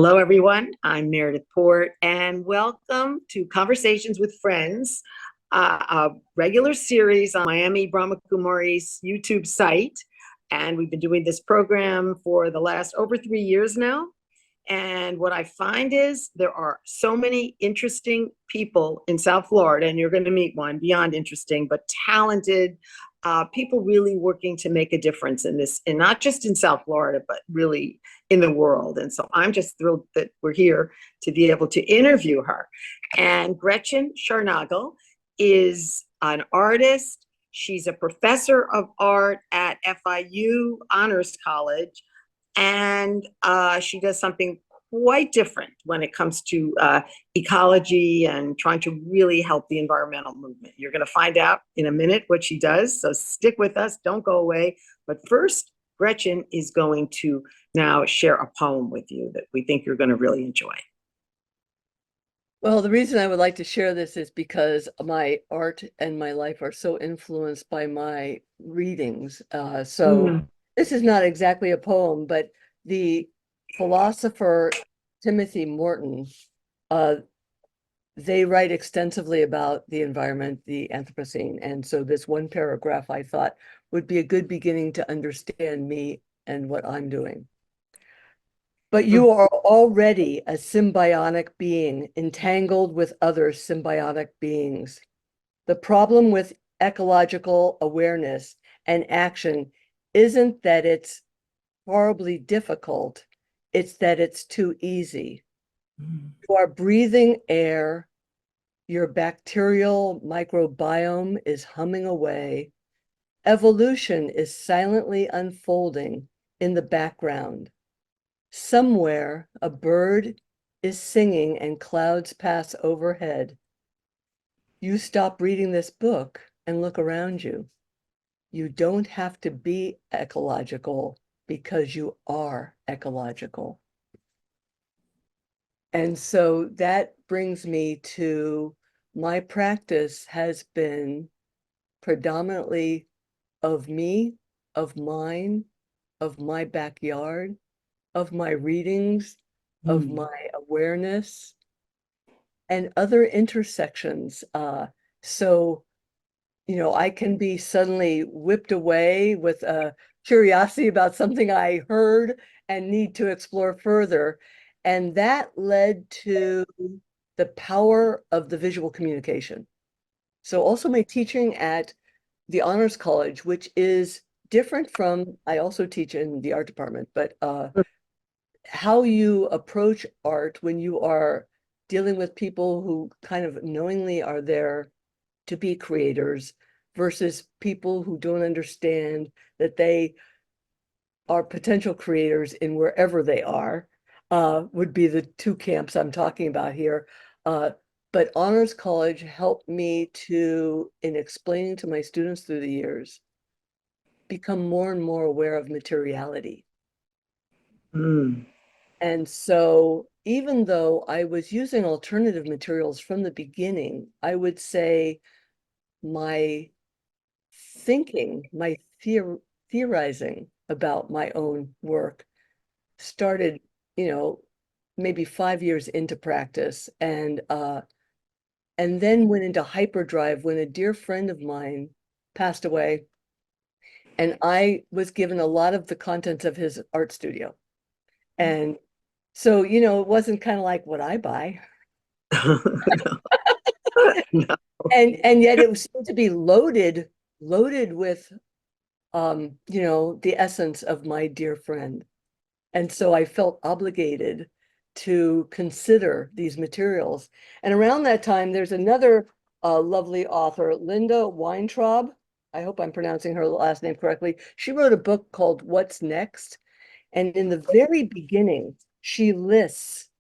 Hello, everyone. I'm Meredith Porte, and welcome to Conversations with Friends, a regular series on Miami Brahma Kumari's YouTube site. And we've been doing this program for the last over 3 years now. And what I find is there are so many interesting people in South Florida, and you're going to meet one beyond interesting, but talented people really working to make a difference in this, and not just in South Florida, but really in the world. And so I'm just thrilled that we're here to be able to interview her. And Gretchen Scharnagl is an artist. She's a professor of art at FIU Honors College, and she does something quite different when it comes to ecology and trying to really help the environmental movement. You're going to find out in a minute what she does, so stick with us, don't go away. But first, Gretchen is going to now share a poem with you that we think you're going to really enjoy. Well, the reason I would like to share this is because my art and my life are so influenced by my readings. This is not exactly a poem, but the philosopher Timothy Morton, they write extensively about the environment, the Anthropocene. And so this one paragraph I thought would be a good beginning to understand me and what I'm doing. But you are already a symbiotic being entangled with other symbiotic beings. The problem with ecological awareness and action isn't that it's horribly difficult, it's that it's too easy. You are breathing air, your bacterial microbiome is humming away. Evolution is silently unfolding in the background. Somewhere a bird is singing and clouds pass overhead. You stop reading this book and look around you. You don't have to be ecological because you are ecological. And so that brings me to my practice has been predominantly of me, of mine, of my backyard, of my readings, of my awareness, and other intersections. So, I can be suddenly whipped away with a curiosity about something I heard and need to explore further. And that led to the power of the visual communication. So also my teaching at the Honors College, which is different from, I also teach in the art department, but how you approach art when you are dealing with people who kind of knowingly are there to be creators versus people who don't understand that they are potential creators in wherever they are, would be the two camps I'm talking about here. But Honors College helped me to, in explaining to my students through the years, become more and more aware of materiality. And so even though I was using alternative materials from the beginning, I would say my thinking, my theorizing about my own work started, maybe 5 years into practice, and then went into hyperdrive when a dear friend of mine passed away, and I was given a lot of the contents of his art studio. And so, it wasn't kind of like what I buy. No. And yet it seemed to be loaded with the essence of my dear friend. And so I felt obligated to consider these materials. And around that time, there's another lovely author, Linda Weintraub. I hope I'm pronouncing her last name correctly. She wrote a book called What's Next? And in the very beginning, she lists,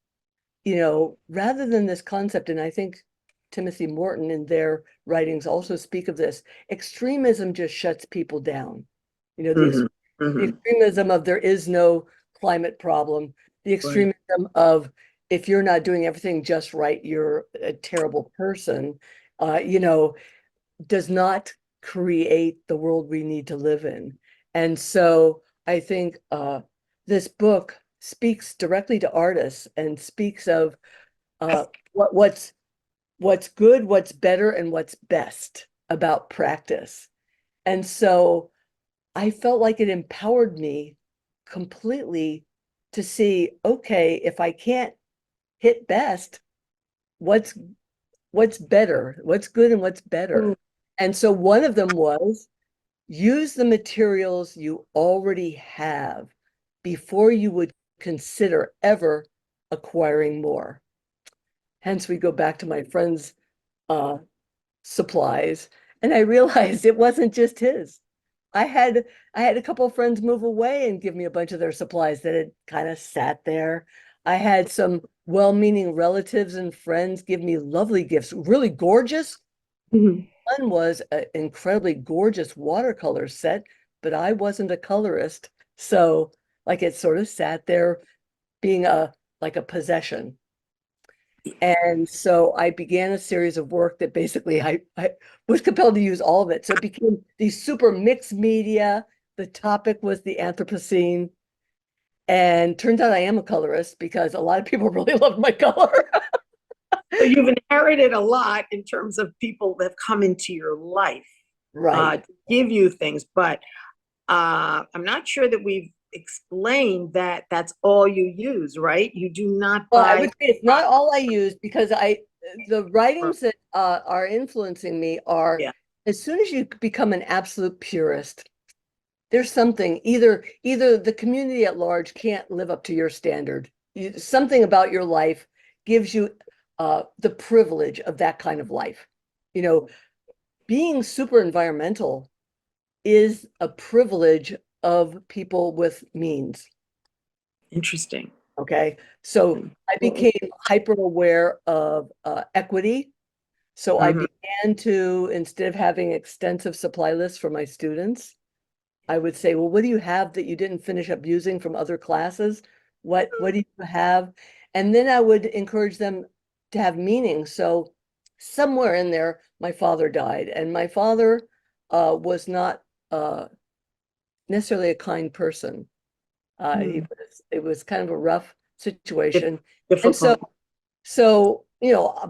rather than this concept, and I think Timothy Morton in their writings also speak of this, extremism just shuts people down. The extremism of there is no climate problem, the extremism of if you're not doing everything just right, you're a terrible person, does not create the world we need to live in. And so I think this book speaks directly to artists and speaks of what's good, what's better, and what's best about practice. And so I felt like it empowered me completely to see, okay, if I can't hit best, what's better, what's good and what's better. And so one of them was use the materials you already have before you would consider ever acquiring more. Hence, we go back to my friend's uh, supplies, and I realized it wasn't just his. I had a couple of friends move away and give me a bunch of their supplies that had kind of sat there. I had some well-meaning relatives and friends give me lovely gifts, really gorgeous. Mhm. One was an incredibly gorgeous watercolor set, but I wasn't a colorist, so like it sort of sat there being like a possession. And so I began a series of work that basically I was compelled to use all of it. So it became these super mixed media. The topic was the Anthropocene. And turns out I am a colorist because a lot of people really loved my color. So you've inherited a lot in terms of people that have come into your life Right. to give you things, but I'm not sure that we've explained that that's all you use, right? You do not Well, I buy. would say it's not all I use because the writings that are influencing me are Yeah. as soon as you become an absolute purist, there's something either the community at large can't live up to your standard. Something about your life gives you the privilege of that kind of life. You know, being super environmental is a privilege of people with means. Interesting. Okay. So I became hyper aware of equity. So I Mhm. began to, instead of having extensive supply lists for my students, I would say, well, what do you have that you didn't finish up using from other classes? What do you have? And then I would encourage them to have meaning. So somewhere in there, my father died, and my father was not necessarily a kind person. Hmm. It was kind of a rough Dif- situation. And so Difficult.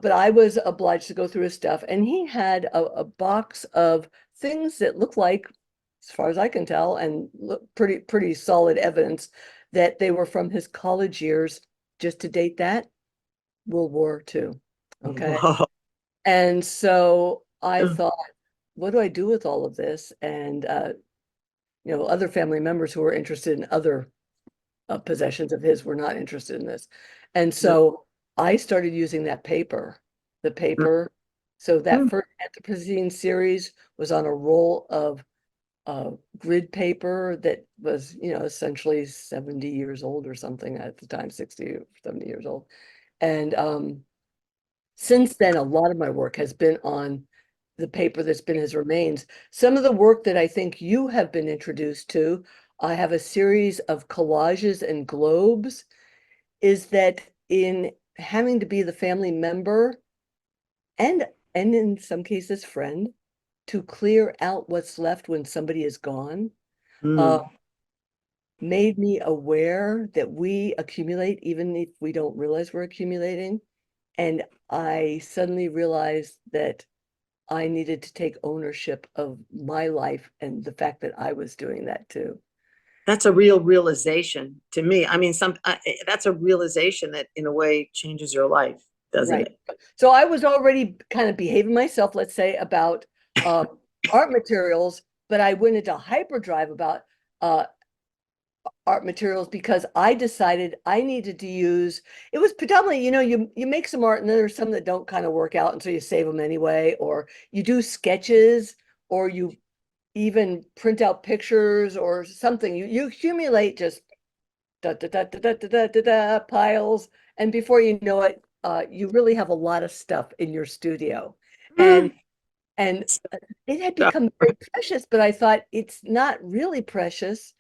but I was obliged to go through his stuff, and he had a box of things that looked like, as far as I can tell, and look pretty solid evidence that they were from his college years, just to date that, World War II. Okay. Whoa. And so I thought, what do I do with all of this? And other family members who were interested in other possessions of his were not interested in this. And so I started using that paper, the paper. So that first Anthropocene series was on a roll of grid paper that was, essentially 70 years old or something at the time, 60 or 70 years old. And since then, a lot of my work has been on the paper that's been his remains. Some of the work that I think you have been introduced to, I have a series of collages and globes, is that in having to be the family member and in some cases friend to clear out what's left when somebody is gone, uh, Mm. made me aware that we accumulate even if we don't realize we're accumulating. And I suddenly realized that I needed to take ownership of my life and the fact that I was doing that too. That's a real realization to me. I mean, that's a realization that in a way changes your life, doesn't Right. it? So I was already kind of behaving myself, let's say, about uh, art materials, but I went into hyperdrive about uh, art materials because I decided I needed to use, it was predominantly, you make some art and then there's some that don't kind of work out, and so you save them anyway, or you do sketches, or you even print out pictures or something. You accumulate just piles, and before you know it, you really have a lot of stuff in your studio, and Mm. and it had become very precious. But I thought it's not really precious,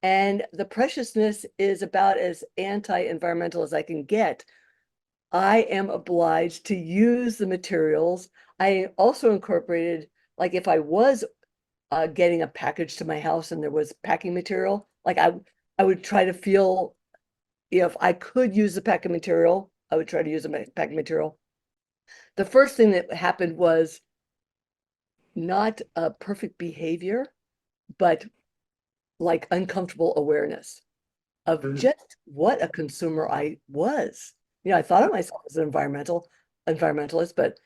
and the preciousness is about as anti-environmental as I can get. I am obliged to use the materials. I also incorporated, like if I was getting a package to my house and there was packing material, like I would try to feel if I could use the packing material, I would try to use the packing material. The first thing that happened was not a perfect behavior, but like uncomfortable awareness of just what a consumer I was. I thought of myself as an environmentalist, but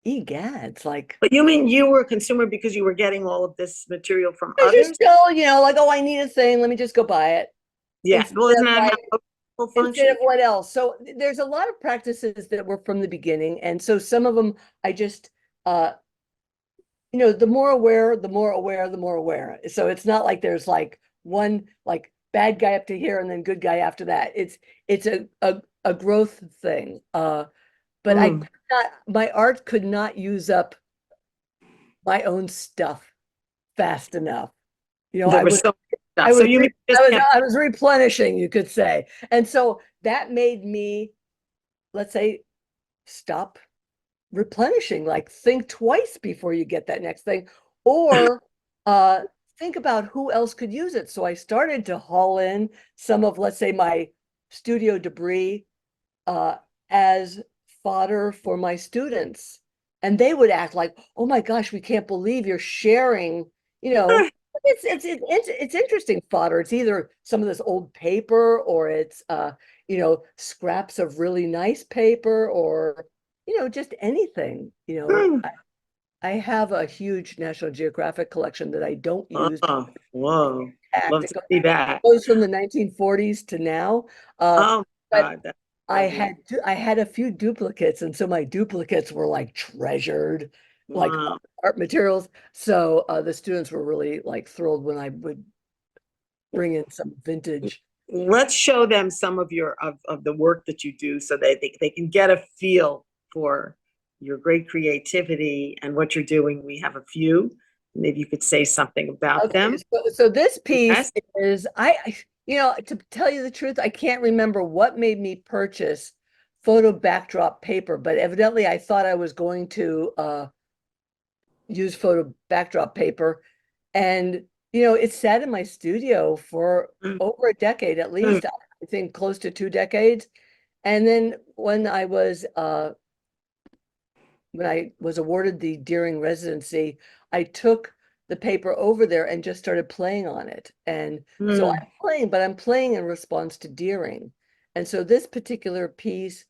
egads, like But you mean you were a consumer because you were getting all of this material from I others? just still, like, oh, I need a thing, let me just go buy it. Yeah. Instead Well, of isn't that like, how people instead function? of what else? So there's a lot of practices that were from the beginning. And so some of them I just the more aware, the more aware, the more aware. So it's not like there's like one like bad guy up to here and then good guy after that. It's a growth thing. But I could not, my art could not use up my own stuff fast enough. There I was was so much I stuff. So was you mean just kept I was replenishing, you could say. And so that made me, let's say, stop replenishing, like think twice before you get that next thing, or think about who else could use it. So I started to haul in some of, let's say, my studio debris as fodder for my students. And they would act like, oh my gosh, we can't believe you're sharing, you know. It's interesting fodder. It's either some of this old paper or it's scraps of really nice paper or just anything. I have a huge National Geographic collection that I don't use. Oh, whoa. Packed. Love It to see that. goes from the 1940s to now. Oh my But God, that's I lovely. had a few duplicates, and so my duplicates were like treasured, like Wow. art materials. So the students were really like thrilled when I would bring in some vintage. Let's show them some of your of the work that you do so they can get a feel for your great creativity and what you're doing. We have a few. Maybe you could say something about Okay, them. so this piece Yes. is to tell you the truth, I can't remember what made me purchase photo backdrop paper, but evidently I thought I was going to use photo backdrop paper. And, it sat in my studio for Mm, over a decade, at mm, least, I think close to 2 decades. And then when I was awarded the Deering residency, I took the paper over there and just started playing on it. And so mm. I'm playing, but I'm playing in response to Deering. And so this particular piece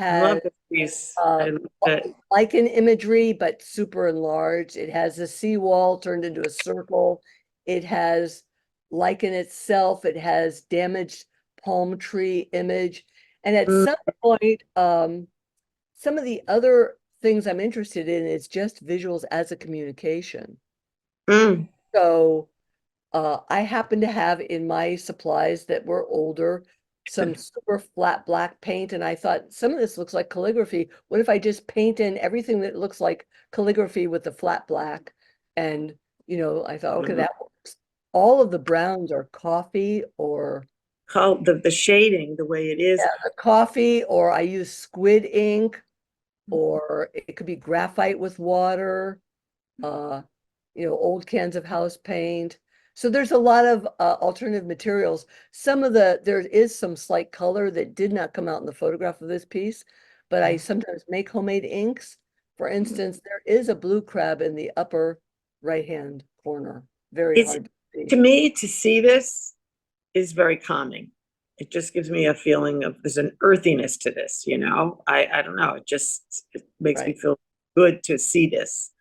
I love has this piece. uh, I love it. lichen imagery, but super enlarged. It has a seawall turned into a circle. It has lichen itself. It has damaged palm tree image. And at Mm, some point, some of the other things I'm interested in is just visuals as a communication. mm. So I happen to have in my supplies that were older some super flat black paint, and I thought some of this looks like calligraphy. What if I just paint in everything that looks like calligraphy with the flat black? And I thought, okay, that works. All of the browns are coffee or The shading, the way it is. coffee, or I use squid ink, or it could be graphite with water, uh, old cans of house paint. So there's a lot of alternative materials. There is some slight color that did not come out in the photograph of this piece, but I sometimes make homemade inks. For instance, there is a blue crab in the upper right-hand corner. Very It's hard to see. to me to see this is very calming. It just gives me a feeling of there's an earthiness to this, you know. I don't know. It makes me Right. feel good to see this.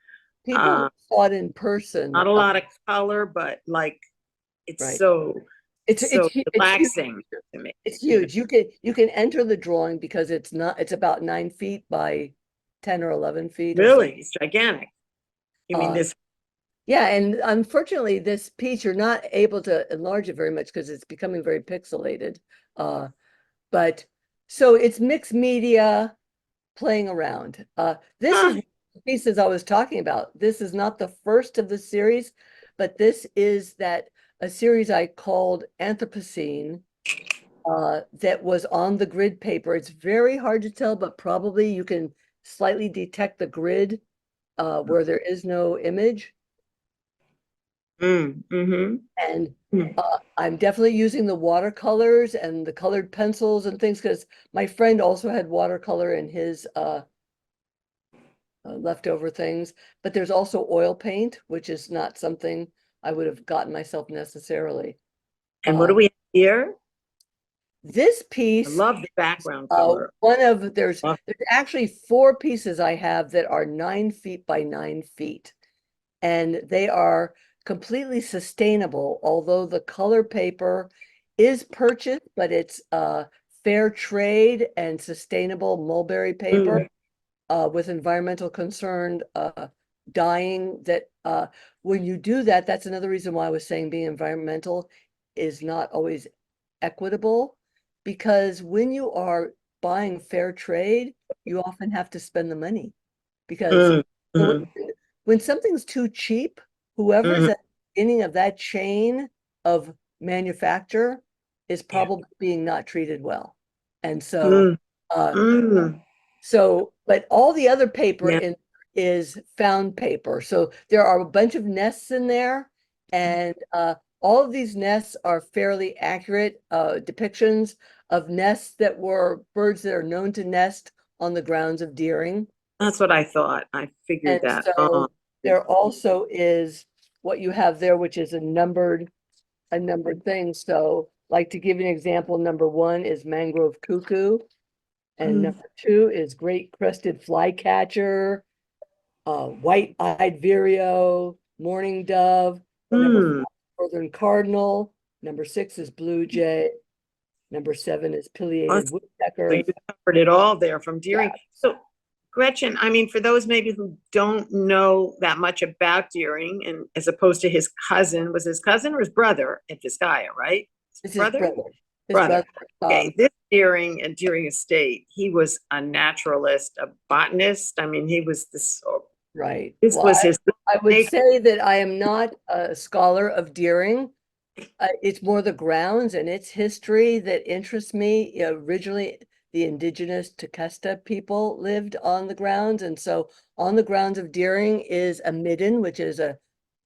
People who Uh, saw it in person, Not a lot of color, but like it's right. it's so It's huge. relaxing to me. It's You know, huge. You can enter the drawing because it's about 9 feet by 10 or 11 feet or really, something. it's gigantic. You mean Uh, this? yeah, and unfortunately, this piece you're not able to enlarge it very much because it's becoming very pixelated. Uh, but so it's mixed media playing around. This is Huh, the pieces I was talking about. This is not the first of the series, but this is a series I called Anthropocene that was on the grid paper. It's very hard to tell, but probably you can slightly detect the grid where there is no image. Mm-hmm. And Mm. I'm definitely using the watercolors and the colored pencils and things because my friend also had watercolor in his leftover things. But there's also oil paint, which is not something I would have gotten myself necessarily. And what do Uh, we have here? this I piece, love the background color. there's actually 4 pieces I have that are 9 feet by 9 feet, and they are completely sustainable, although the color paper is purchased, but it's fair trade and sustainable mulberry paper Mm. with environmental concern dyeing that when you do that, that's another reason why I was saying being environmental is not always equitable, because when you are buying fair trade, you often have to spend the money because Mm. when Mm. when something's too cheap, whoever's Mm. at the beginning of that chain of manufacture is Yeah. probably being not treated well. And so Mm. uh Mm. but all the other paper Yeah. in is found paper. So there are a bunch of nests in there, and all of these nests are fairly accurate depictions of nests that were birds that are known to nest on the grounds of Deering. That's what I thought. I And figured that. Oh, so there also is what you have there, which is a numbered thing. So like to give you an example, number 1 is mangrove cuckoo. And mm. number 2 is great crested flycatcher, white-eyed vireo, mourning dove. Number 5, Mm. northern cardinal. Number 6 is blue jay. Number 7 is Oh, pileated so you woodpecker. covered it all there from Yeah, Deering. So, Gretchen, I mean, for those maybe who don't know that much about Deering, and as opposed to his cousin, was his cousin or his brother at Vizcaya, right? His this is brother? brother. His Brother. brother. Okay, this Deering and Deering Estate, he was a naturalist, a botanist. I mean, he was this. Right. This Well, was his I would nature. say that I am not a scholar of Deering. It's more the grounds and its history that interests me. You know, originally, the indigenous Tequesta people lived on the grounds, and so on the grounds of Deering is a midden, which is a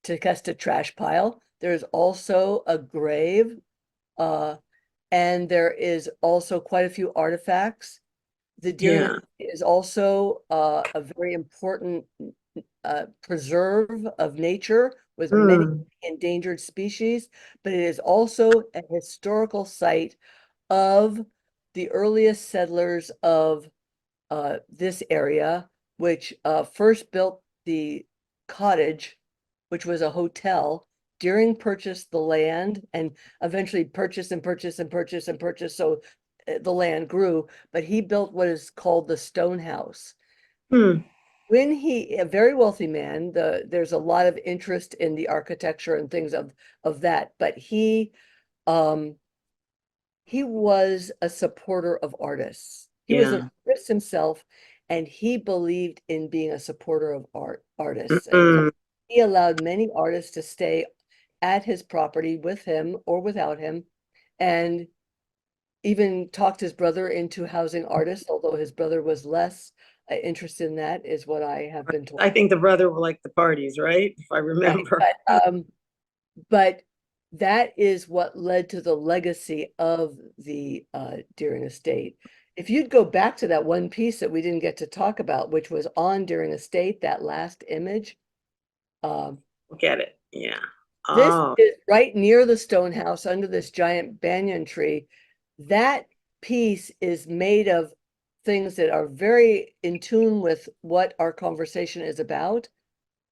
Tequesta trash pile. There's also a grave, uh, and there is also quite a few artifacts. The Deering Yeah, is also a very important preserve of nature with many mm, endangered species, but it is also a historical site of the earliest settlers of this area, which first built the cottage, which was a hotel. Deering purchased the land and eventually purchased and purchased and purchased and purchased. So the land grew, but he built what is called the stone house. mm, When a very wealthy man, there's a lot of interest in the architecture and things of that, but um he was a supporter of artists. He was an yeah, artist himself, and he believed in being a supporter of artists. And so mm, he allowed many artists to stay at his property with him or without him, and even talked his brother into housing artists, although his brother was less interested in that, is what I have been told. I think the brother will like the parties, right? If I Right. remember. But that is what led to the legacy of the Deering Estate. If you'd go back to that one piece that we didn't get to talk about, which was on Deering Estate, that last image, um, Get it. Yeah. this Oh, is right near the stone house under this giant banyan tree. That piece is made of things that are very in tune with what our conversation is about.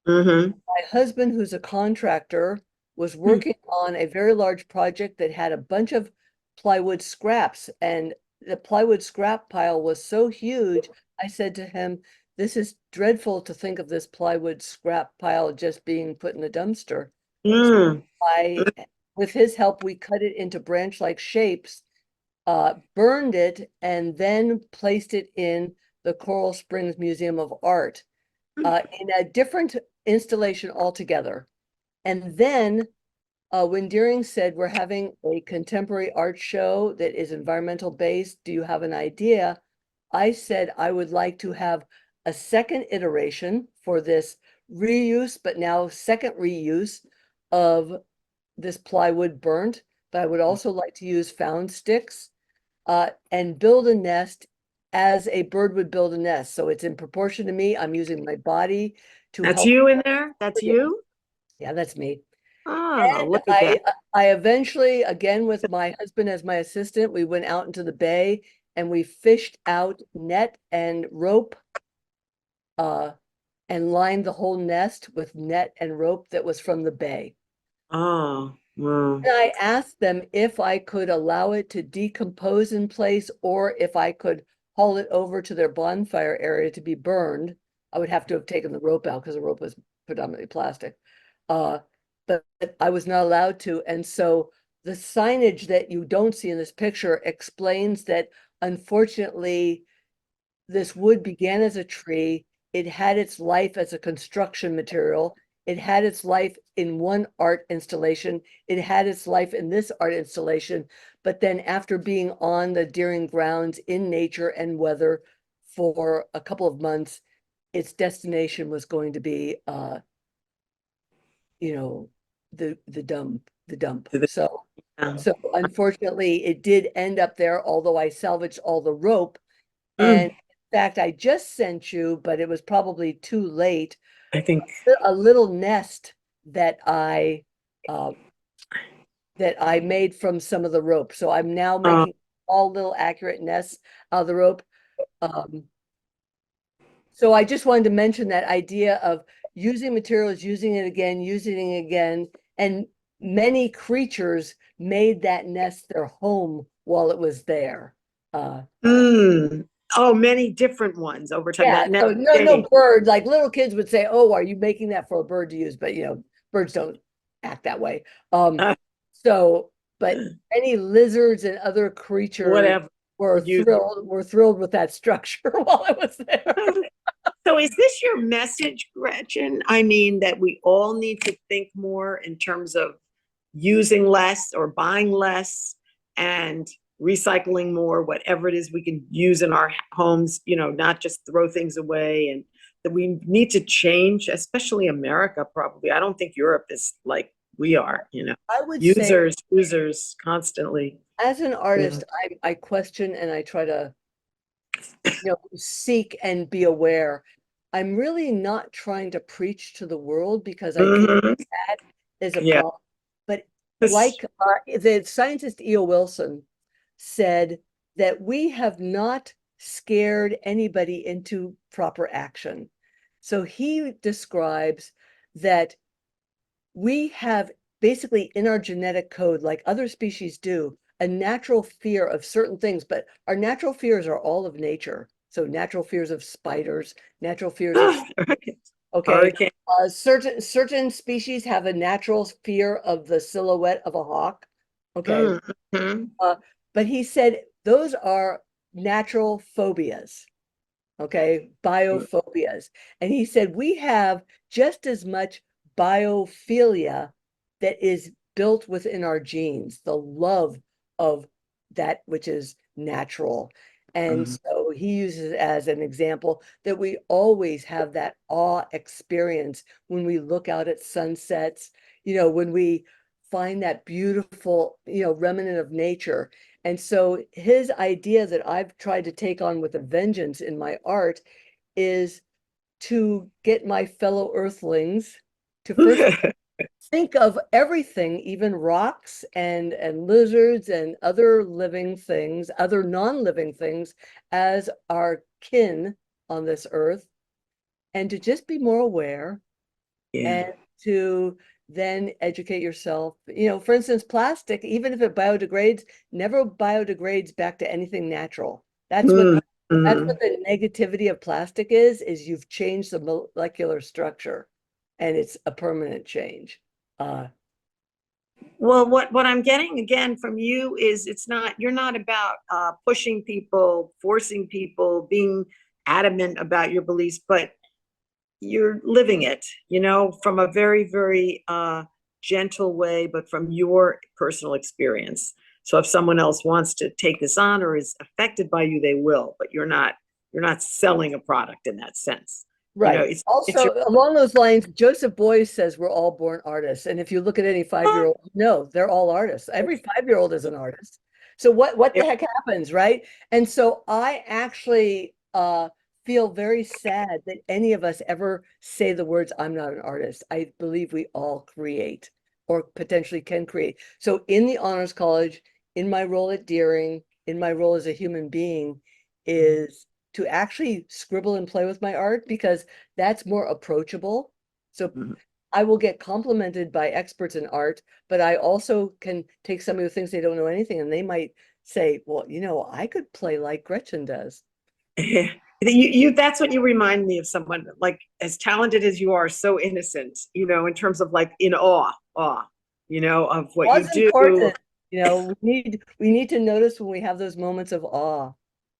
mm-hmm. My husband, who's a contractor, was working on a very large project that had a bunch of plywood scraps, and the plywood scrap pile was so huge. I said to him, "This is dreadful to think of this plywood scrap pile just being put in the dumpster." So Mm, I, with his help, we cut it into branch-like shapes, burned it, and then placed it in the Coral Springs Museum of Art in a different installation altogether. And then when Deering said, "We're having a contemporary art show that is environmental based, do you have an idea?" I said, I would like to have a second iteration for this reuse, but now second reuse of this plywood burnt, but I would also like to use found sticks and build a nest as a bird would build a nest. So it's in proportion to me. I'm using my body to That's help. you in there? That's you? Yeah, that's me. Oh, And look at that. I eventually, again with my husband as my assistant, we went out into the bay and we fished out net and rope uh, and lined the whole nest with net and rope that was from the bay. Oh, wow. And I asked them if I could allow it to decompose in place or if I could haul it over to their bonfire area to be burned. I would have to have taken the rope out because the rope was predominantly plastic. Uh, but I was not allowed to. And so the signage that you don't see in this picture explains that unfortunately, this wood began as a tree. It had its life as a construction material. It had its life in one art installation. It had its life in this art installation. But then after being on the Deering grounds in nature and weather for a couple of months, its destination was going to be, you know, the dump. So unfortunately, it did end up there, although I salvaged all the rope. And Mm, in fact, I just sent you, but it was probably too late, I think, a little nest that uh, I made from some of the rope. So I'm now oh, making all little accurate nests out of the rope. Um, so I just wanted to mention that idea of using materials, using it again, and many creatures made that nest their home while it was there. mm. Oh, many different ones over time. Yeah, That never so no changed. bird, like little kids would say, oh, are you making that for a bird to use? But birds don't act that way. So, but any lizards and other creatures Whatever. were You. thrilled with that structure while I was there. So is this your message, Gretchen? I mean, that we all need to think more in terms of using less or buying less and recycling more, whatever it is we can use in our homes, not just throw things away, and that we need to change, especially America, probably. I don't think Europe is like we are, I would say, users constantly. as an Yeah. artist, I question and I try to, seek and be aware. I'm really not trying to preach to the world because I think Mhm. that is a Yeah. problem. But like the scientist E.O. Wilson said that we have not scared anybody into proper action. So he describes that we have basically in our genetic code, like other species do, a natural fear of certain things, but our natural fears are all of nature. So natural fears of spiders, natural fears of okay. Hurricane. Certain species have a natural fear of the silhouette of a hawk. Okay. Mhm. But he said those are natural phobias. Okay, biophobias. And he said we have just as much biophilia that is built within our genes, the love of that which is natural. And Mhm. so he uses it as an example that we always have that awe experience when we look out at sunsets, when we find that beautiful, remnant of nature. And so his idea that I've tried to take on with a vengeance in my art is to get my fellow earthlings to first think of everything, even rocks and lizards and other living things, other non-living things, as our kin on this earth, and to just be more aware Yeah. and to then educate yourself. For instance, plastic, even if it biodegrades, never biodegrades back to anything natural. That's what Mhm. the negativity of plastic is you've changed the molecular structure and it's a permanent change. Well, what I'm getting again from you is you're not about pushing people, forcing people, being adamant about your beliefs, but you're living it, from a very, very gentle way, but from your personal experience. So if someone else wants to take this on or is affected by you, they will, but you're not selling a product in that sense. Right. It's Also, your, along those lines, Joseph Beuys says we're all born artists. And if you look at any 5-year-old, no, they're all artists. Every 5-year-old is an artist. So what the heck happens, right? And so I actually feel very sad that any of us ever say the words, I'm not an artist. I believe we all create or potentially can create. So in the Honors College, in my role at Deering, in my role as a human being, is to actually scribble and play with my art because that's more approachable. So I will get complimented by experts in art, but I also can take somebody who thinks they don't know anything and they might say, well, I could play like Gretchen does. That's what you remind me of, someone like as talented as you are, so innocent, in terms of like in awe, of what you Awe's do. important. We need to notice when we have those moments of awe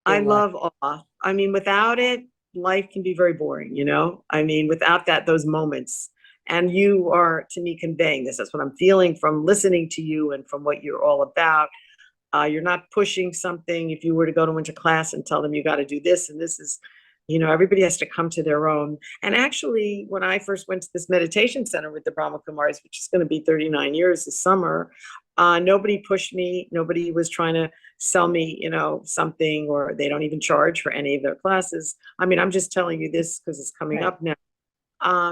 I in life. love awe. I mean, without it, life can be very boring, I mean, without those moments. And you are, to me, conveying this. That's what I'm feeling from listening to you and from what you're all about. You're not pushing something. If you were to go to into class and tell them you got to do this and this is, everybody has to come to their own. And actually, when I first went to this meditation center with the Brahma Kumaris, which is going to be 39 years this summer, nobody pushed me. Nobody was trying to sell me, something, or they don't even charge for any of their classes. I mean, I'm just telling you this because it's coming up now.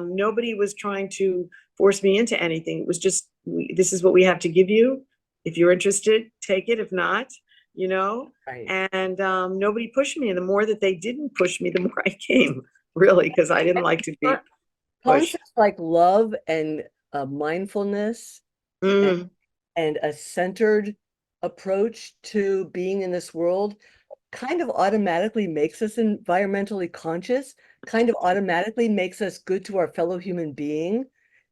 Nobody was trying to force me into anything. It was just, this is what we have to give you. If you're interested, take it. If not, Right. and nobody pushed me. And the more that they didn't push me, the more I came, really, because I didn't like to be pushed. Concepts like love and mindfulness and a centered approach to being in this world kind of automatically makes us environmentally conscious, kind of automatically makes us good to our fellow human being.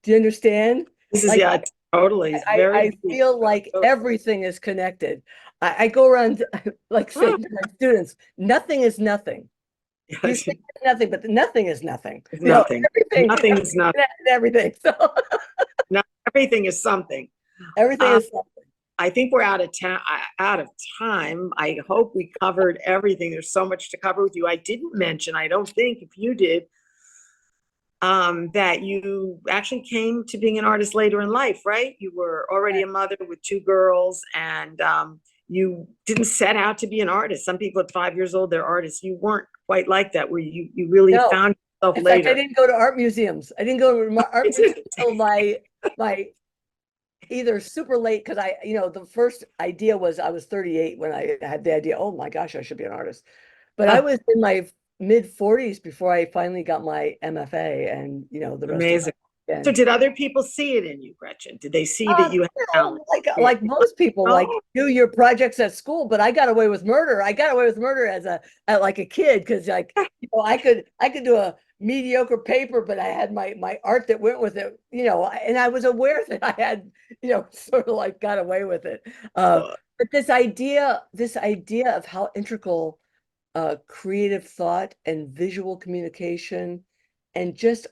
Do you understand? This is, Like, yeah, totally. It's I very deep. feel like everything is connected. I go around like saying to my students, nothing is nothing. You think it's nothing, but nothing is nothing. It's nothing. Nothing is nothing. Everything. So Not everything is something. everything is something. I think we're out of time. I hope we covered everything. There's so much to cover with you. I didn't mention, I don't think, if you did, that you actually came to being an artist later in life, right? You were already a mother with 2 girls, and you didn't set out to be an artist. Some people at 5 years old, they're artists. You weren't quite like that, where you really found yourself in later. fact, I didn't go to art museums. I didn't go to art museums until my either super late, because the first idea was I was 38 when I had the idea, oh my gosh, I should be an artist. But I was in my mid 40s before I finally got my MFA, and the rest. Amazing. So did other people see it in you, Gretchen? Did they see that you had talent? Like most people, like do your projects at school, but I got away with murder. I got away with murder as like a kid, because I could do a mediocre paper, but I had my art that went with it, and I was aware that I had, sort of like got away with it. But this idea of how integral creative thought and visual communication and just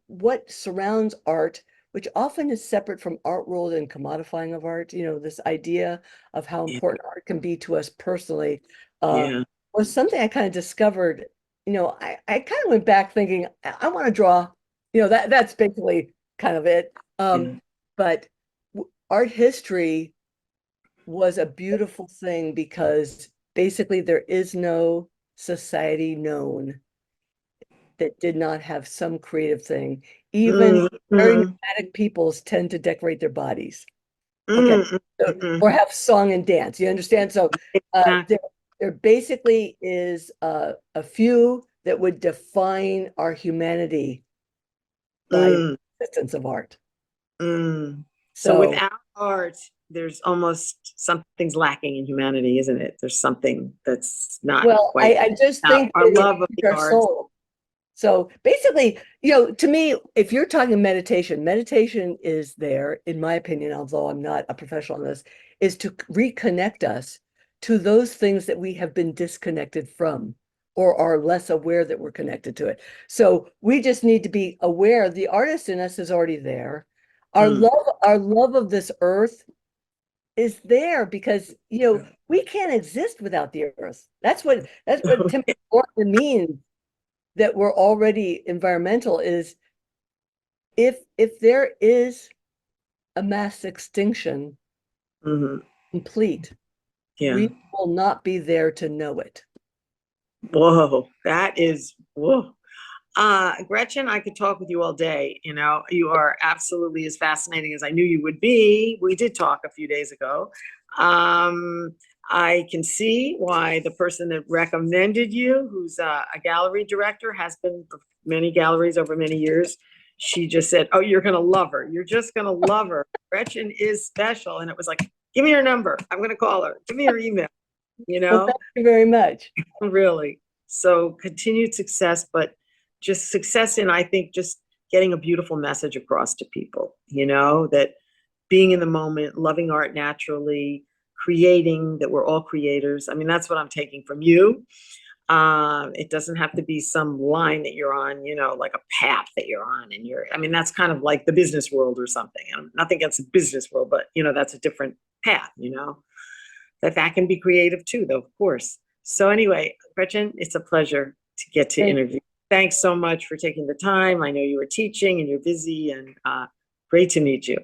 what surrounds art, which often is separate from art world and commodifying of art, this idea of how important art can be to us personally, was something I kind of discovered. I kind of went back thinking, I want to draw, that's basically kind of it. But art history was a beautiful thing because basically there is no society known that did not have some creative thing. Even very nomadic peoples tend to decorate their bodies, okay, or have song and dance. You understand? So there basically is a few that would define our humanity by the existence of art. So without art, there's almost something's lacking in humanity, isn't it? There's something that's not quite. I just think our love of the our art. soul. So basically, to me, if you're talking meditation is there, in my opinion, although I'm not a professional on this, is to reconnect us to those things that we have been disconnected from or are less aware that we're connected to it. So we just need to be aware. The artist in us is already there. Our love of this earth is there because, we can't exist without the earth. That's what Tim Morton means. that we're already environmental is if there is a mass extinction Mhm. complete, Yeah. we will not be there to know it. Whoa, that is whoa. Gretchen, I could talk with you all day. You know, you are absolutely as fascinating as I knew you would be. We did talk a few days ago. Um, I can see why the person that recommended you, who's a gallery director, has been for many galleries over many years. She just said, "Oh, you're gonna love her. You're just gonna love her. Gretchen is special." And it was like, "Give me your number. I'm gonna call her. Give me your email." You Well, know, thank you very much. really. So continued success, but just success in, I think, just getting a beautiful message across to people, you know, that being in the moment, loving art naturally, creating, that we're all creators. I mean, that's what I'm taking from you. It doesn't have to be some line that you're on, you know, like a path that you're on. And I mean, that's kind of like the business world or something. And nothing against the business world, but, you know, that's a different path, you know, that can be creative too, though, of course. So anyway, Gretchen, it's a pleasure to get to Thank interview. Thanks so much for taking the time. I know you were teaching and you're busy, and great to meet you.